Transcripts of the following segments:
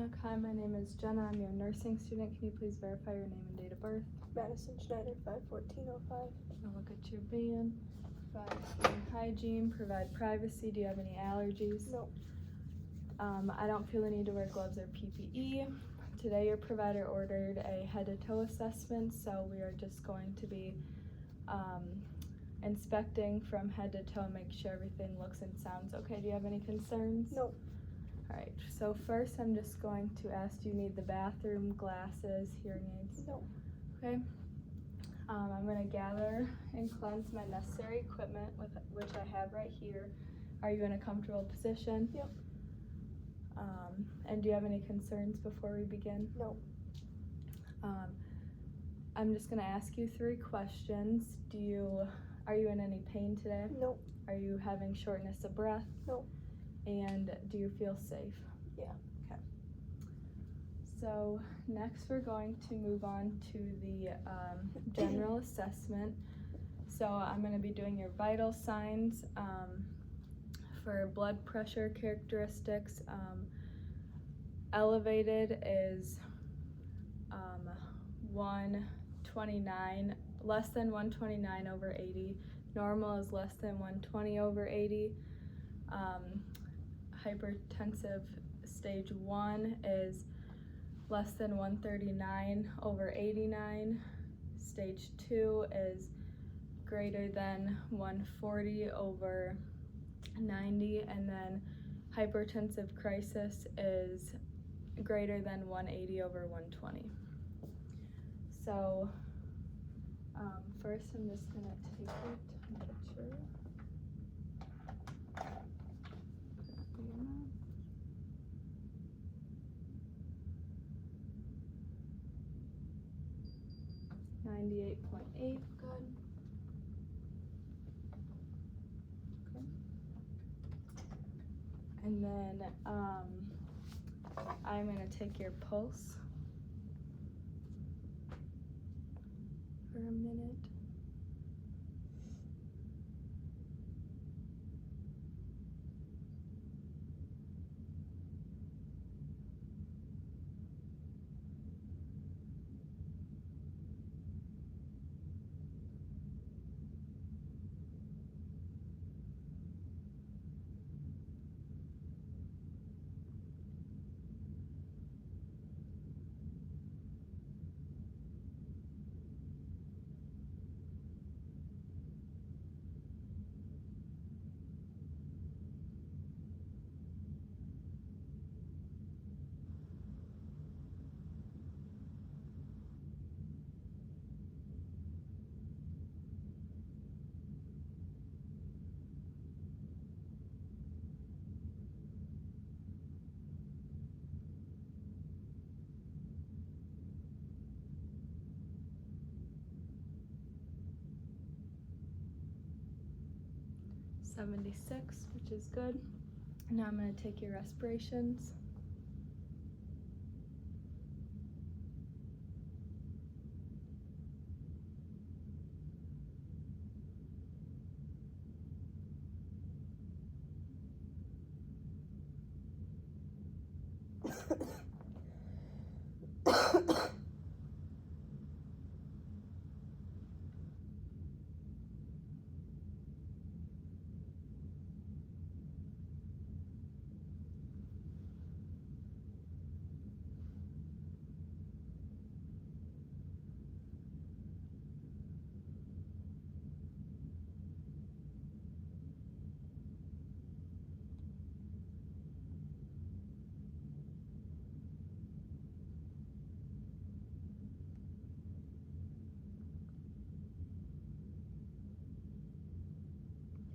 check. Hi, my name is Jenna. I'm your nursing student. Can you please verify your name and date of birth? Madison Schneider, 5/14/05. I'll look at your band. Provide clean hygiene. Provide privacy. Do you have any allergies? No. I don't feel the need to wear gloves or PPE. Today your provider ordered a head to toe assessment, so we are just going to be inspecting from head to toe, make sure everything looks and sounds okay. Do you have any concerns? No. Alright, so first I'm just going to ask, do you need the bathroom, glasses, hearing aids? No. Okay. I'm going to gather and cleanse my necessary equipment, which I have right here. Are you in a comfortable position? Yep. And do you have any concerns before we begin? No. I'm just going to ask you 3 questions. Are you in any pain today? No. Are you having shortness of breath? No. And do you feel safe? Yeah. Okay. So next we're going to move on to the general assessment. So I'm going to be doing your vital signs for blood pressure characteristics. Elevated is 129, less than 129 over 80. Normal is less than 120 over 80. Hypertensive stage 1 is less than 139 over 89. Stage 2 is greater than 140 over 90, and then hypertensive crisis is greater than 180 over 120. So first I'm just going to take your temperature. .8, good. Okay. And then I'm going to take your pulse for a minute. .76, which is good. Now I'm going to take your respirations.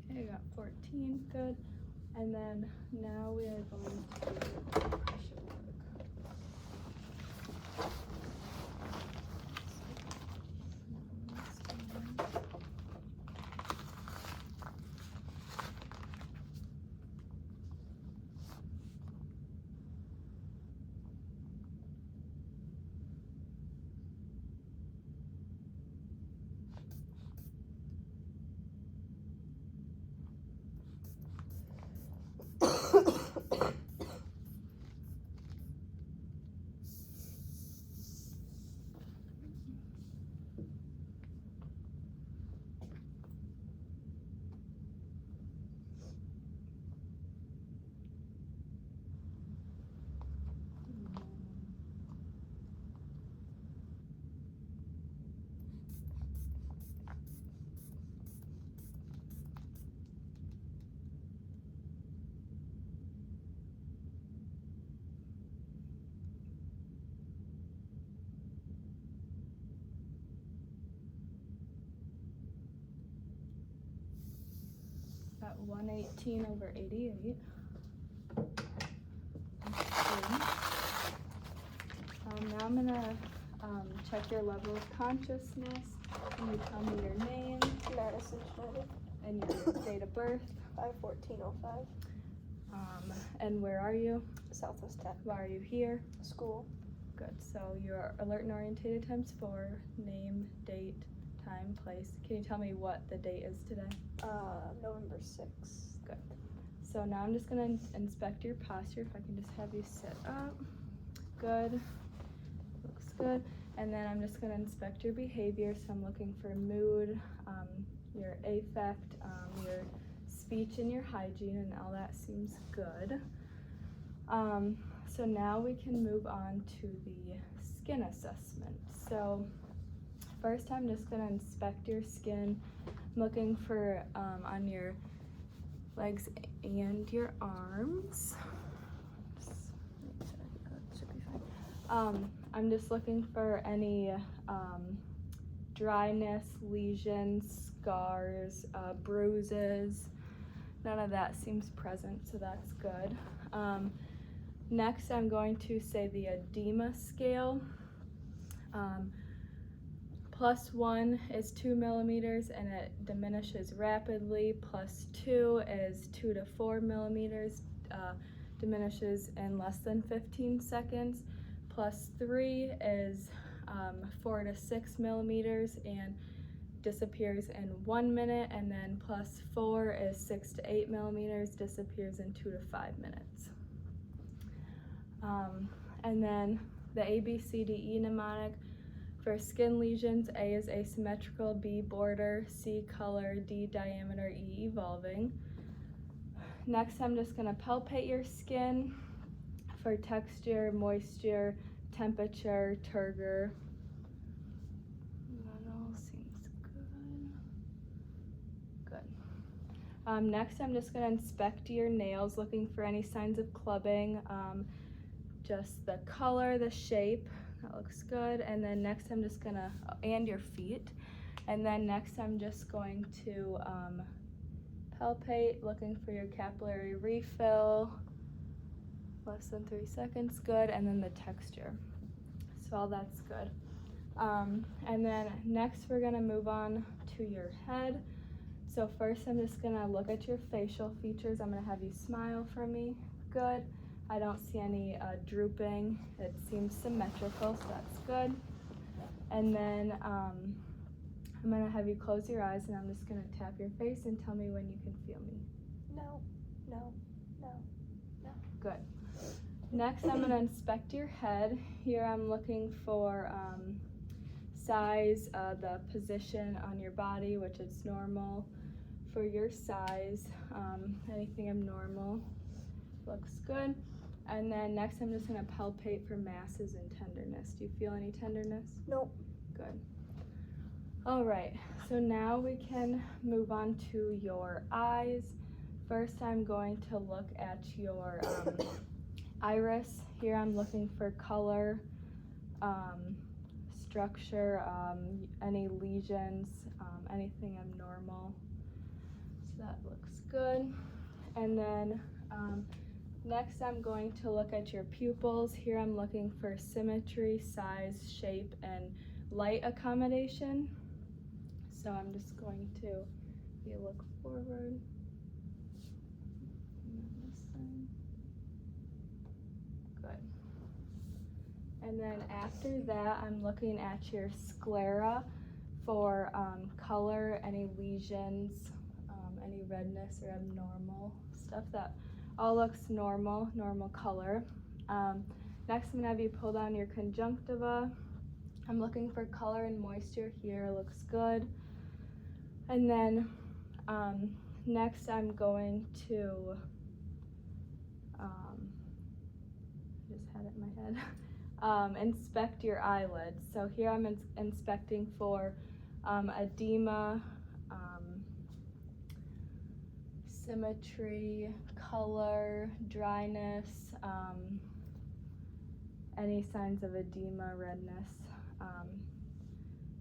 Okay, I got 14, good. And then now we are going to do blood pressure work. 118/88. Now I'm gonna check your level of consciousness. Can you tell me your name Madison Schneider, and your date of birth? 5/14/05. And where are you? Southwest Tech. Why are you here? School. Good. So your alert and orientated ×4, name, date, time, place. Can you tell me what the date is today? November 6th. Good. So now I'm just gonna inspect your posture. If I can just have you sit up. Good. Looks good. And then I'm just gonna inspect your behavior. So I'm looking for mood, your affect, your speech and your hygiene, and all that seems good. So now we can move on to the skin assessment. So first I'm just gonna inspect your skin. I'm looking for on your legs and your arms. Just make sure that should be fine. I'm just looking for any dryness, lesions, scars, bruises. None of that seems present, so that's good. Next, I'm going to say the edema scale. +1 is 2 millimeters and it diminishes rapidly. +2 is 2 to 4 millimeters, diminishes in less than 15 seconds. +3 is 4 to 6 millimeters and disappears in 1 minute. And then +4 is 6 to 8 millimeters, disappears in 2 to 5 minutes. And then the ABCDE mnemonic for skin lesions: A is asymmetrical, B border, C color, D diameter, E evolving. Next, I'm just gonna palpate your skin for texture, moisture, temperature, turgor. That all seems good. Good. Next, I'm just gonna inspect your nails, looking for any signs of clubbing. Just the color, the shape, that looks good. And then next I'm just gonna, and your feet. And then next I'm just going to palpate, looking for your capillary refill. Less than 3 seconds, good. And then the texture. So all that's good. And then next we're gonna move on to your head. So first I'm just gonna look at your facial features. I'm gonna have you smile for me, good. I don't see any drooping. It seems symmetrical, so that's good. And then I'm gonna have you close your eyes and I'm just gonna tap your face and tell me when you can feel me. No, no, no, no. Good. Next, I'm gonna inspect your head. Here I'm looking for size, the position on your body, which is normal for your size. Anything abnormal looks good. And then next I'm just gonna palpate for masses and tenderness. Do you feel any tenderness? Nope. Good. All right, so now we can move on to your eyes. First I'm going to look at your iris. Here I'm looking for color, structure, any lesions, anything abnormal. So that looks good. And then next I'm going to look at your pupils. Here I'm looking for symmetry, size, shape, and light accommodation. So I'm just going to look forward. Good. And then after that, I'm looking at your sclera for color, any lesions, any redness or abnormal stuff. That all looks normal color. Next, I'm gonna have you pull down your conjunctiva. I'm looking for color and moisture here, looks good. And then next I'm going to, just had it in my head, inspect your eyelids. So here I'm inspecting for edema, symmetry, color, dryness, any signs of edema, redness.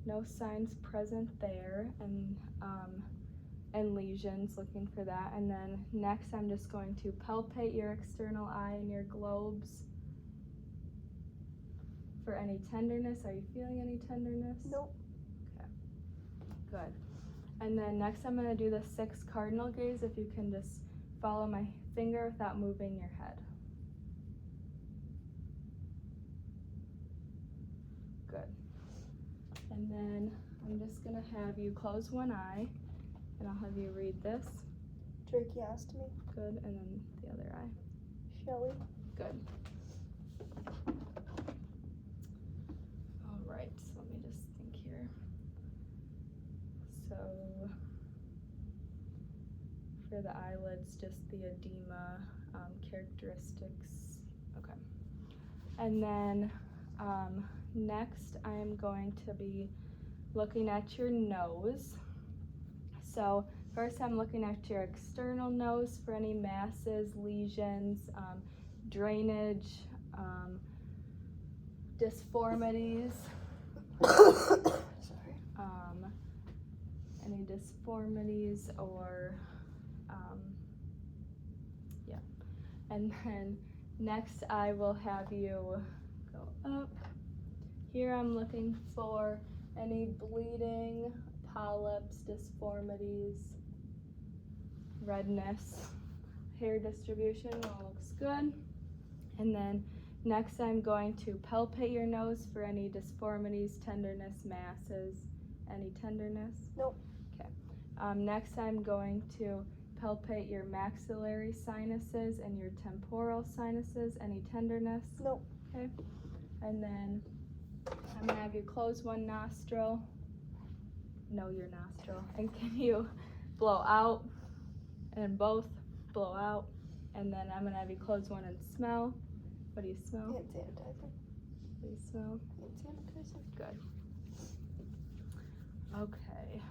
No signs present there. And and lesions, looking for that. And then next I'm just going to palpate your external eye and your globes for any tenderness. Are you feeling any tenderness? Nope. Okay, good. And then next I'm going to do the 6 cardinal gaze. If you can just follow my finger without moving your head. Good. And then I'm just going to have you close one eye, and I'll have you read this. Tracheostomy. Good. And then the other eye. Shelley. Good. All right, so let me just think here. So for the eyelids, just the edema characteristics. Okay. And then next I am going to be looking at your nose. So first I'm looking at your external nose for any masses, lesions, drainage, disformities. Sorry. Any disformities or yeah. And then next I will have you go up. Here I'm looking for any bleeding, polyps, disformities, redness, hair distribution, all looks good. And then next I'm going to palpate your nose for any disformities, tenderness, masses. Any tenderness? Nope. Okay. Next I'm going to palpate your maxillary sinuses and your temporal sinuses. Any tenderness? Nope. Okay. And then I'm gonna have you close one nostril. No, your nostril. And can you blow out? And both blow out. And then I'm gonna have you close one and smell. What do you smell? Hand sanitizer. What do you smell? Hand sanitizer. Good. Okay.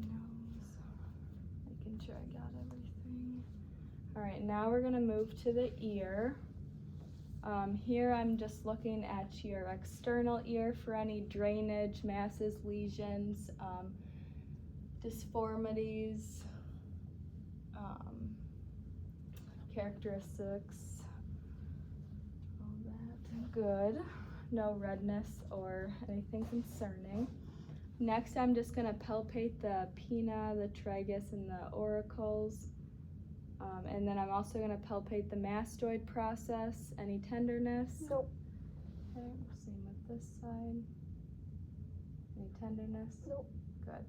Nose. Making sure I got everything. All right, now we're gonna move to the ear. Here I'm just looking at your external ear for any drainage, masses, lesions, disformities, characteristics, all that. Good. No redness or anything concerning. Next, I'm just going to palpate the pinna, the tragus, and the auricles. And then I'm also going to palpate the mastoid process. Any tenderness? Nope. Okay, same with this side. Any tenderness? Nope. Good.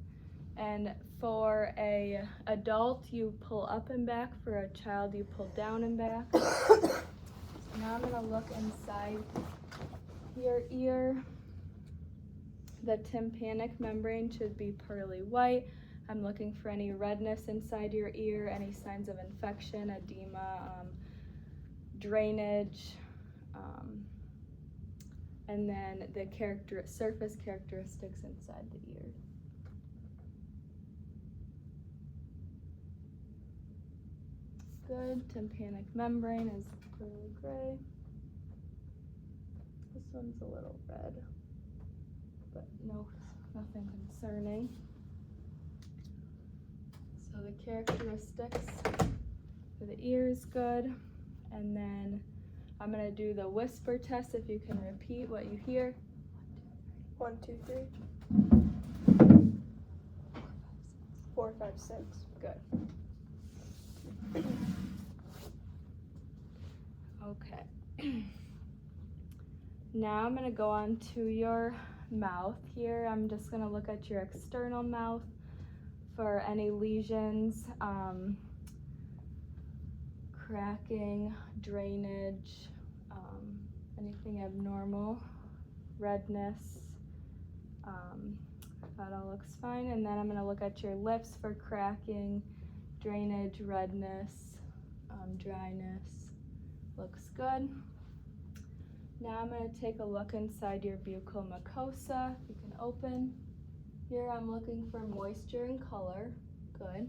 And for a adult, you pull up and back. For a child, you pull down and back. So now I'm going to look inside your ear. The tympanic membrane should be pearly white. I'm looking for any redness inside your ear, any signs of infection, edema, drainage, and then the surface characteristics inside the ear. Good. Tympanic membrane is pearly gray. This one's a little red, but nothing concerning. So the characteristics for the ear is good. And then I'm gonna do the whisper test. If you can repeat what you hear. 1, 2, 3. 4, 5, 6. Good. Okay. Now I'm gonna go on to your mouth here. I'm just gonna look at your external mouth for any lesions, cracking, drainage, anything abnormal, redness. That all looks fine. And then I'm gonna look at your lips for cracking, drainage, redness, dryness. Looks good. Now I'm going to take a look inside your buccal mucosa. You can open. Here I'm looking for moisture and color. Good.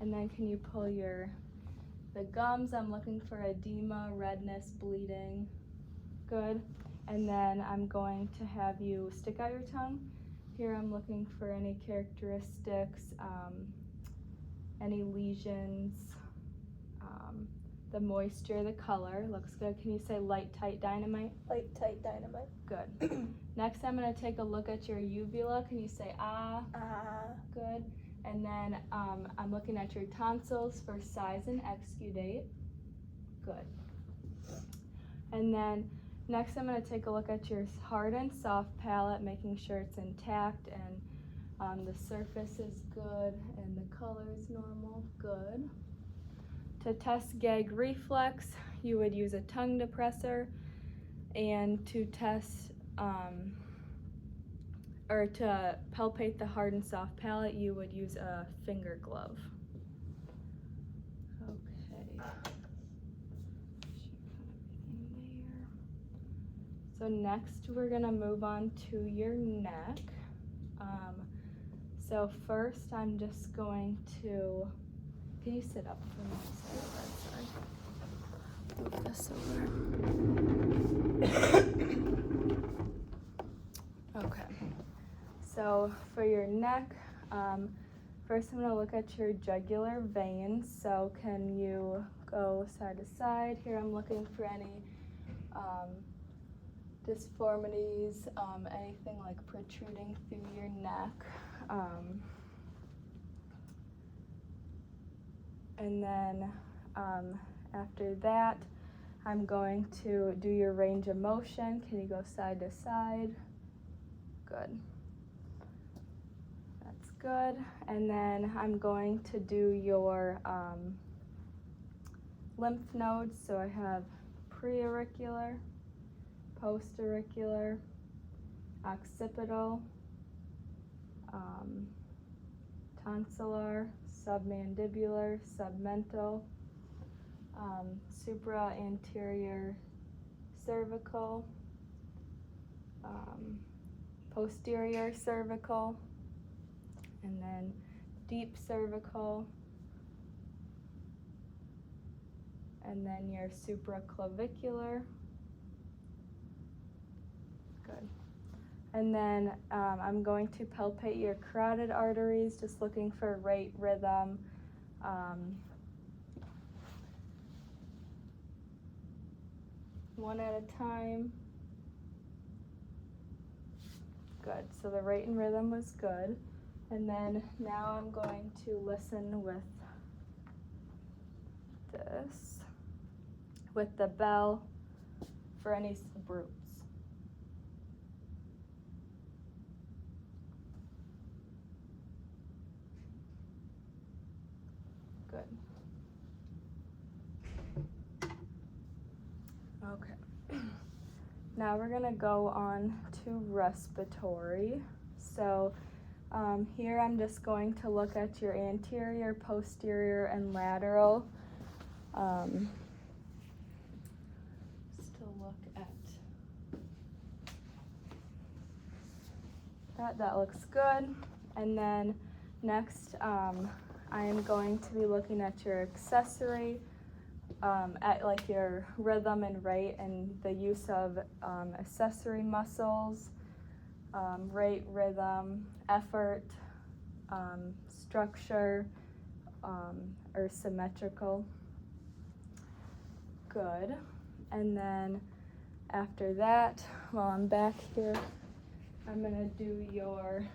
And then can you pull the gums? I'm looking for edema, redness, bleeding. Good. And then I'm going to have you stick out your tongue Here I'm looking for any characteristics, any lesions, the moisture, the color. Looks good. Can you say light, tight dynamite? Light, tight dynamite. Good. Next I'm going to take a look at your uvula. Can you say ah? Good. And then I'm looking at your tonsils for size and exudate. Good. And then next I'm going to take a look at your hard and soft palate, making sure it's intact and the surface is good and the color is normal. Good. To test gag reflex, you would use a tongue depressor, and to test or to palpate the hard and soft palate, you would use a finger glove. Okay. So next we're gonna move on to your neck. So first I'm just going to, can you sit up for me? Sorry. Move this over. Okay. So for your neck, first I'm gonna look at your jugular veins. So can you go side to side? Here I'm looking for any disformities, anything like protruding through your neck. And then after that, I'm going to do your range of motion. Can you go side to side? Good. That's good. And then I'm going to do your lymph nodes. So I have preauricular, postauricular, occipital, tonsillar, submandibular, submental, supra-anterior cervical, posterior cervical, and then deep cervical, and then your supraclavicular. Good. And then I'm going to palpate your carotid arteries, just looking for rate, rhythm, one at a time. Good, so the rate and rhythm was good. And then now I'm going to listen with this, with the bell, for any brutes. Good. Okay. Now we're gonna go on to respiratory. So here I'm just going to look at your anterior, posterior, and lateral. Just to look at that. That looks good. And then next, I am going to be looking at your accessory, at like your rhythm and rate and the use of accessory muscles, rate, rhythm, effort, structure, or symmetrical. Good. And then after that, while I'm back here, I'm gonna do your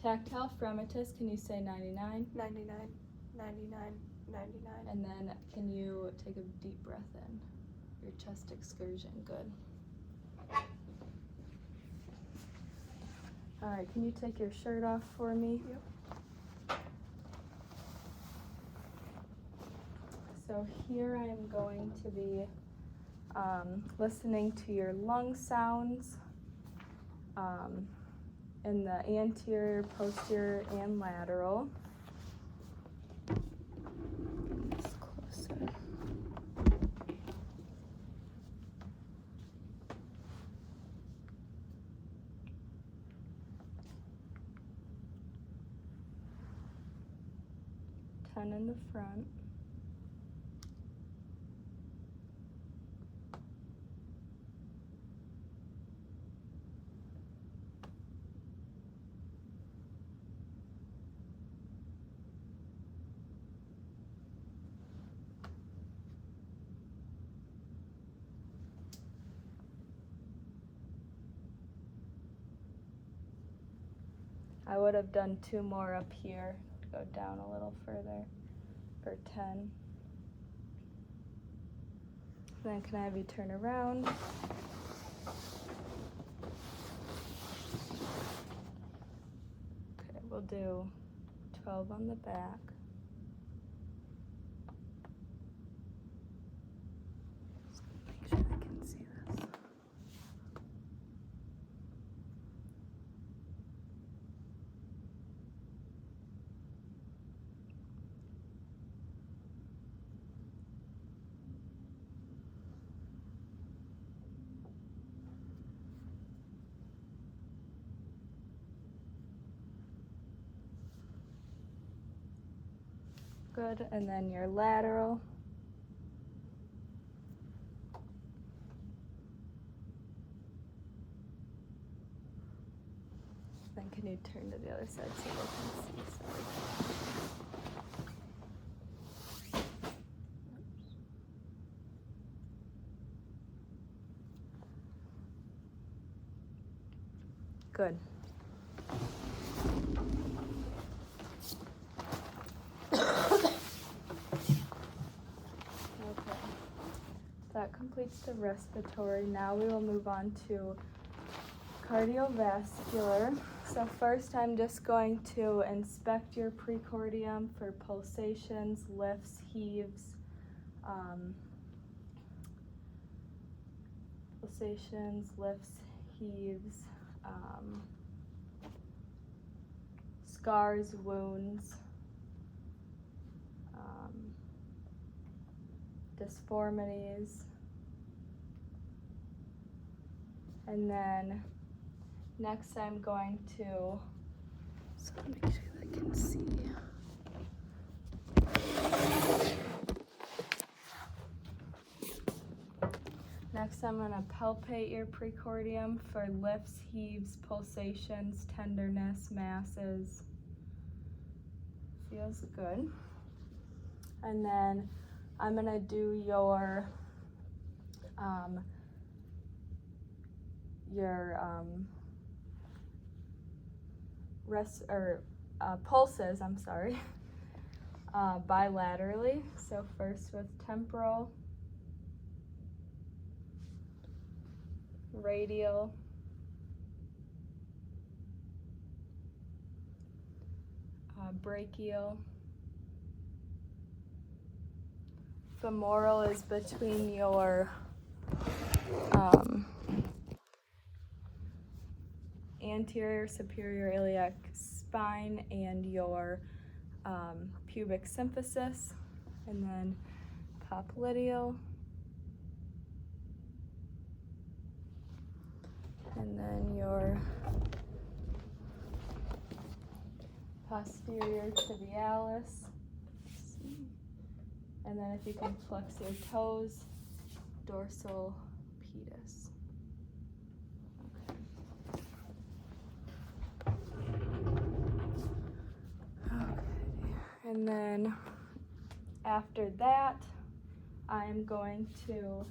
tactile fremitus. Can you say 99? 99, 99, 99. And then can you take a deep breath in? Your chest excursion, good. All right, can you take your shirt off for me? Yep. So here I am going to be listening to your lung sounds in the anterior, posterior, and lateral. It's closer. Ten in the front. I would have done 2 more up here to go down a little further for 10. Then can I have you turn around? Okay, we'll do 12 on the back. Just make sure I can see this. Good, and then your lateral. Then can you turn to the other side so they can see? Good. Okay. That completes the respiratory. Now we will move on to cardiovascular. So first I'm just going to inspect your precordium for pulsations, lifts, heaves, scars, wounds, disformities, and then next I'm going to, so make sure they can see. Next I'm going to palpate your precordium for lifts, heaves, pulsations, tenderness, masses. Feels good. And then I'm going to do your pulses, I'm sorry, bilaterally. So first with temporal, radial, brachial. Femoral is between your anterior superior iliac spine and your pubic symphysis, and then popliteal, and then your posterior tibialis, and then if you can flex your toes, dorsal pedis. Okay, and then after that, I'm going to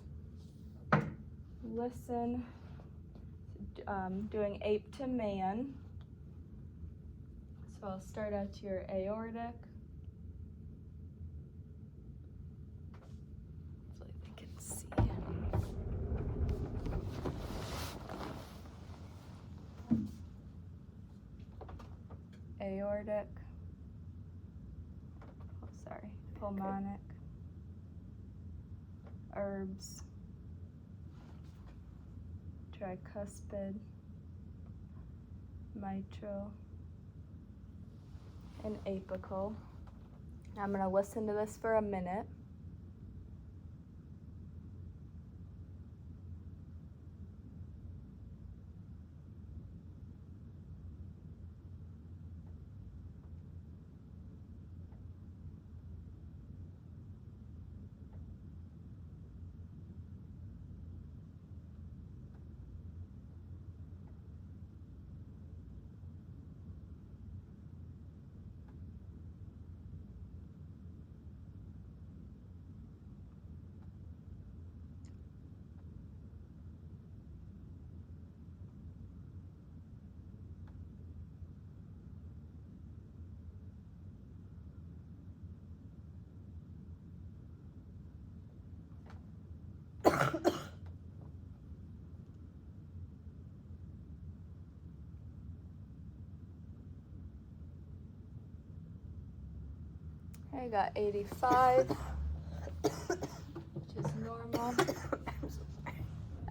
listen, doing ape to man. So I'll start at your aortic. So they can see. Aortic. Oh, sorry. Pulmonic. Herbs. Tricuspid. Mitral. And apical. I'm going to listen to this for a minute. I got 85, which is normal.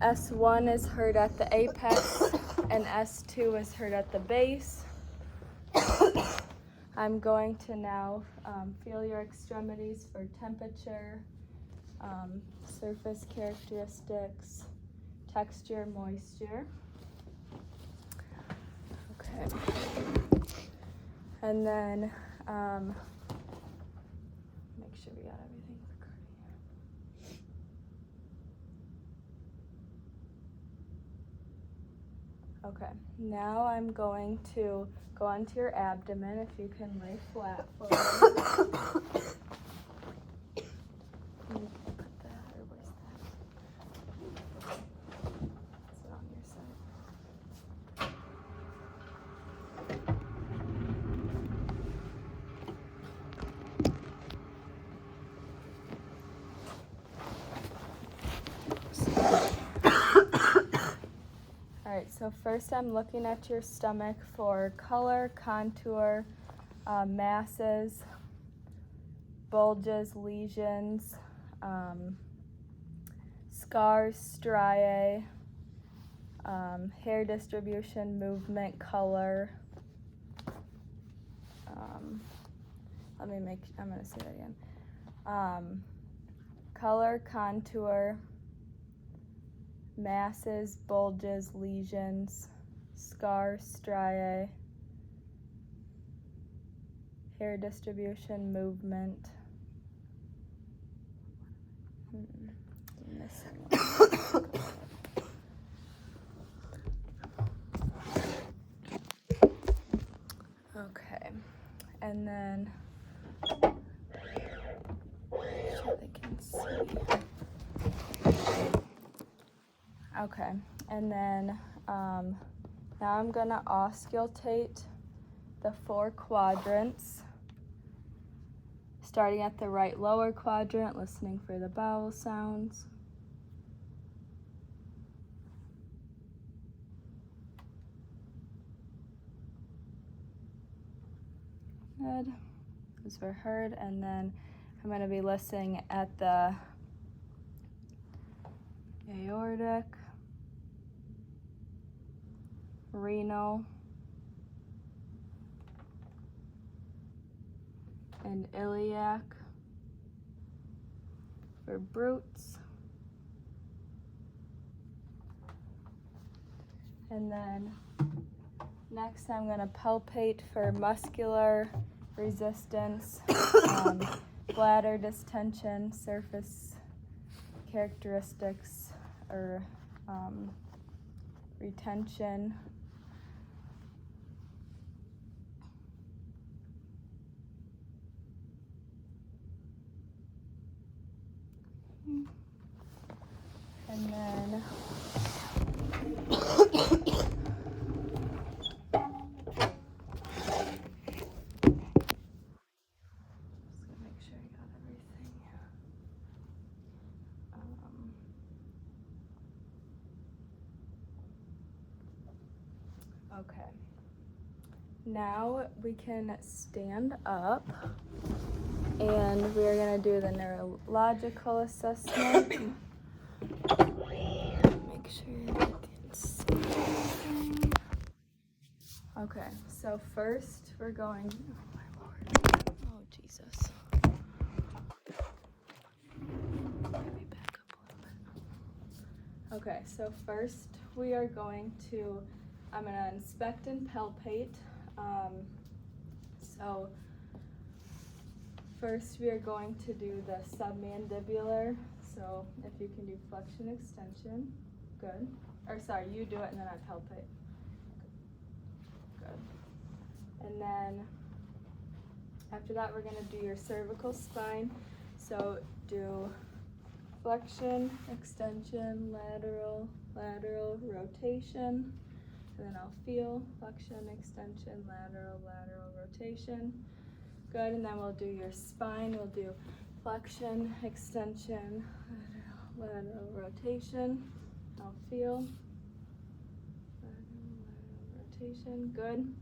S1 is heard at the apex and S2 is heard at the base. I'm going to now feel your extremities for temperature, surface characteristics, texture, moisture. Okay. And then make sure we got everything recording. Okay, now I'm going to go onto your abdomen. If you can lay flat for me. You can put that, or where's that? Is it on your side? Alright, so first I'm looking at your stomach for color, contour, masses, bulges, lesions, scars, striae, hair distribution, movement, color. I'm going to say that again. Color, contour, masses, bulges, lesions, scars, striae, hair distribution, movement. Missing one. Okay, and then make sure they can see. Okay, and then now I'm gonna auscultate the 4 quadrants, starting at the right lower quadrant, listening for the vowel sounds. Good, those were heard, and then I'm gonna be listening at the aortic, renal, and iliac for brutes. And then next I'm going to palpate for muscular resistance, bladder distension, surface characteristics, or retention. And then make sure I got everything. Okay. Now we can stand up and we're going to do the neurological assessment. Make sure you can see everything. Okay, so first we're going, oh my Lord, oh Jesus. Let me back up a little bit. Okay, so first we are going to, I'm going to inspect and palpate. So first we are going to do the submandibular. So if you can do flexion extension, good. Or sorry, you do it and then I palpate. Good. And then after that we're going to do your cervical spine. So do flexion, extension, lateral, rotation. And then I'll feel flexion, extension, lateral, rotation. Good, and then we'll do your spine. We'll do flexion, extension, lateral, rotation. I'll feel lateral, rotation. Good.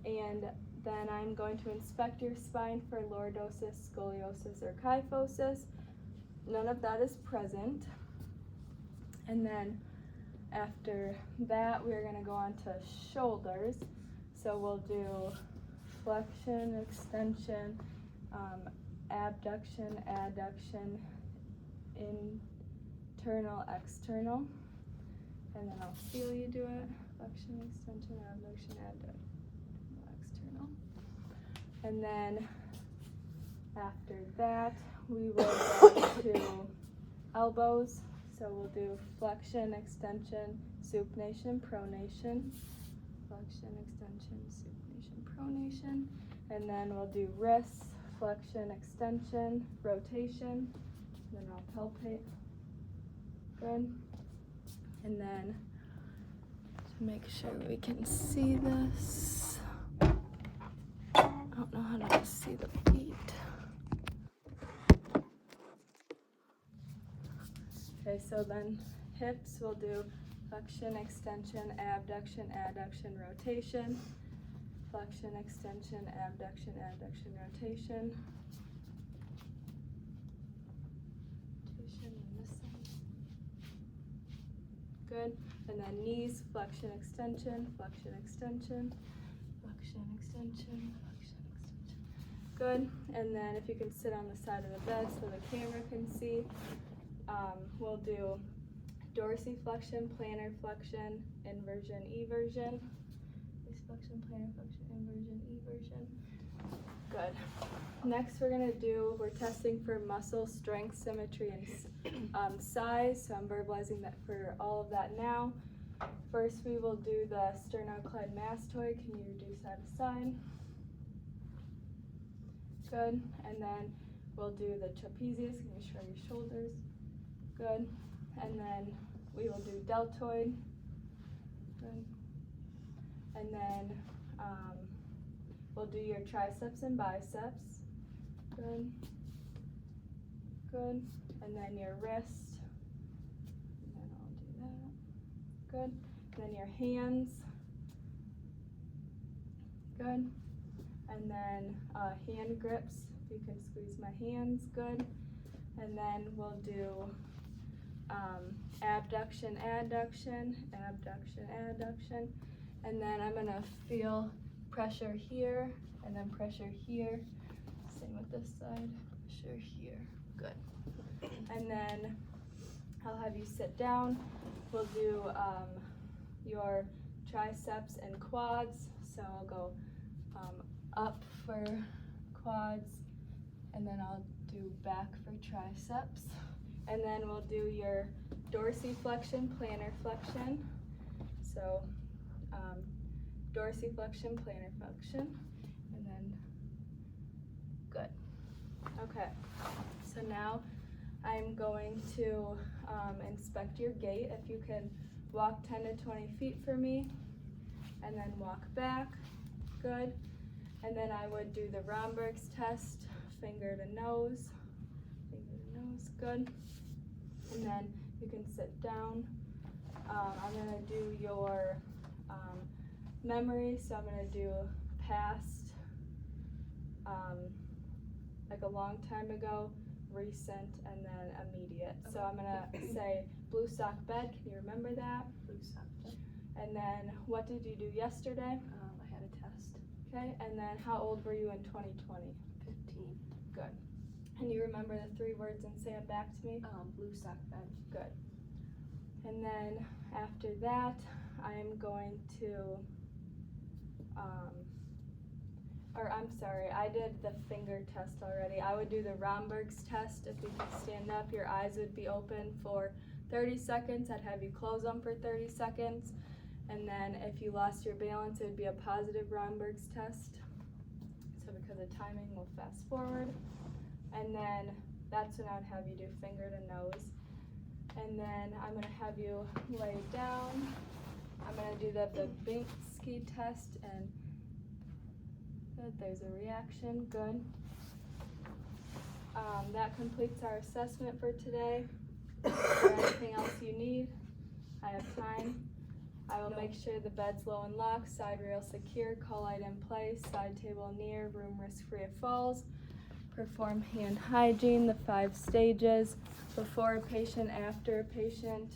And Then I'm going to inspect your spine for lordosis, scoliosis, or kyphosis. None of that is present. And then after that, we're going to go on to shoulders. So we'll do flexion, extension, abduction, adduction, internal, external. And then I'll feel you do it. Flexion, extension, abduction, adduction, external. And then after that, we will go to elbows. So we'll do flexion, extension, supination, pronation. Flexion, extension, supination, pronation. And then we'll do wrists, flexion, extension, rotation. Then I'll palpate. Good. And then to make sure we can see this, I don't know how to see the feet. Okay, so then hips, we'll do flexion, extension, abduction, adduction, rotation. Flexion, extension, abduction, adduction, rotation. Rotation on this side. Good. And then knees, flexion, extension, flexion, extension, flexion, extension, flexion, extension. Good. And then if you can sit on the side of the bed so the camera can see, we'll do dorsiflexion, plantar flexion, inversion, eversion. Flexion, plantar flexion, inversion, eversion. Good. Next we're testing for muscle strength, symmetry, and size. So I'm verbalizing that for all of that now. First we will do the sternocleidomastoid. Can you do side to side? Good. And then we'll do the trapezius. Can you shrug your shoulders? Good. And then we will do deltoid. Good. And then we'll do your triceps and biceps. Good. Good. And then your wrist. And then I'll do that. Good. And then your hands. Good. And then hand grips. You can squeeze my hands. Good. And then we'll do abduction, adduction, abduction, adduction. And then I'm gonna feel pressure here and then pressure here. Same with this side, pressure here. Good. And then I'll have you sit down. We'll do your triceps and quads. So I'll go up for quads, and then I'll do back for triceps. And then we'll do your dorsiflexion, plantar flexion. So dorsiflexion, plantar flexion, and then good. Okay, so now I'm going to inspect your gait. If you can walk 10 to 20 feet for me, and then walk back, good. And then I would do the Romberg's test, finger to nose, good. And then you can sit down. I'm gonna do your memory, so I'm gonna do past, like a long time ago, recent, and then immediate. So I'm gonna say blue sock bed, can you remember that? Blue sock bed. And then what did you do yesterday? I had a test. Okay, and then how old were you in 2020? 15. Good. And you remember the 3 words and say it back to me? Blue sock bed. Good. And then after that, I'm going to, I did the finger test already. I would do the Romberg's test. If you could stand up, your eyes would be open for 30 seconds. I'd have you close them for 30 seconds. And then if you lost your balance, it would be a positive Romberg's test. So because of timing, we'll fast forward. And then that's when I'd have you do finger to nose. And then I'm gonna have you lay down. I'm gonna do the Babinski test, and good, there's a reaction, good. That completes our assessment for today. Is there anything else you need? I have time. I will No. make sure the bed's low and locked, side rail secure, call light in place, side table near, room risk-free of falls. Perform hand hygiene, the 5 stages, before a patient, after a patient,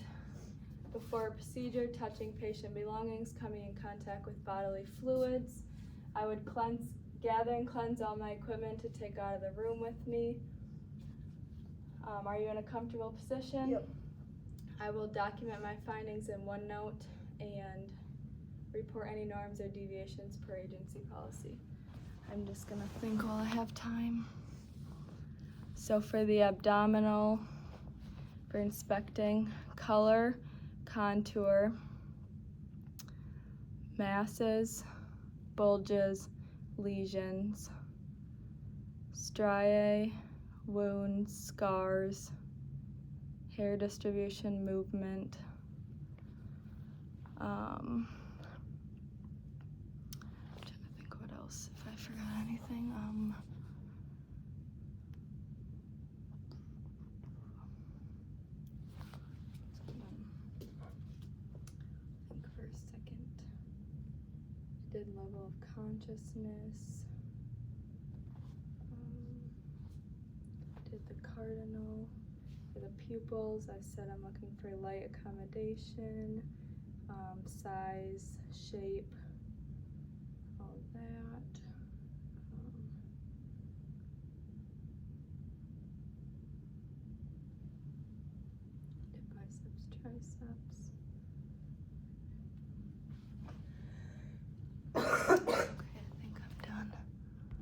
before a procedure, touching patient belongings, coming in contact with bodily fluids. I would gather and cleanse all my equipment to take out of the room with me. Are you in a comfortable position? Yep. I will document my findings in OneNote and report any norms or deviations per agency policy. I'm just gonna think while I have time. So for the abdominal, for inspecting, color, contour, masses, bulges, lesions, striae, wounds, scars, hair distribution, movement. I'm trying to think what else, if I forgot anything. Think for a second. I did level of consciousness. Did the cardinal. For the pupils, I said I'm looking for light accommodation, size, shape, all of that. Did biceps, triceps.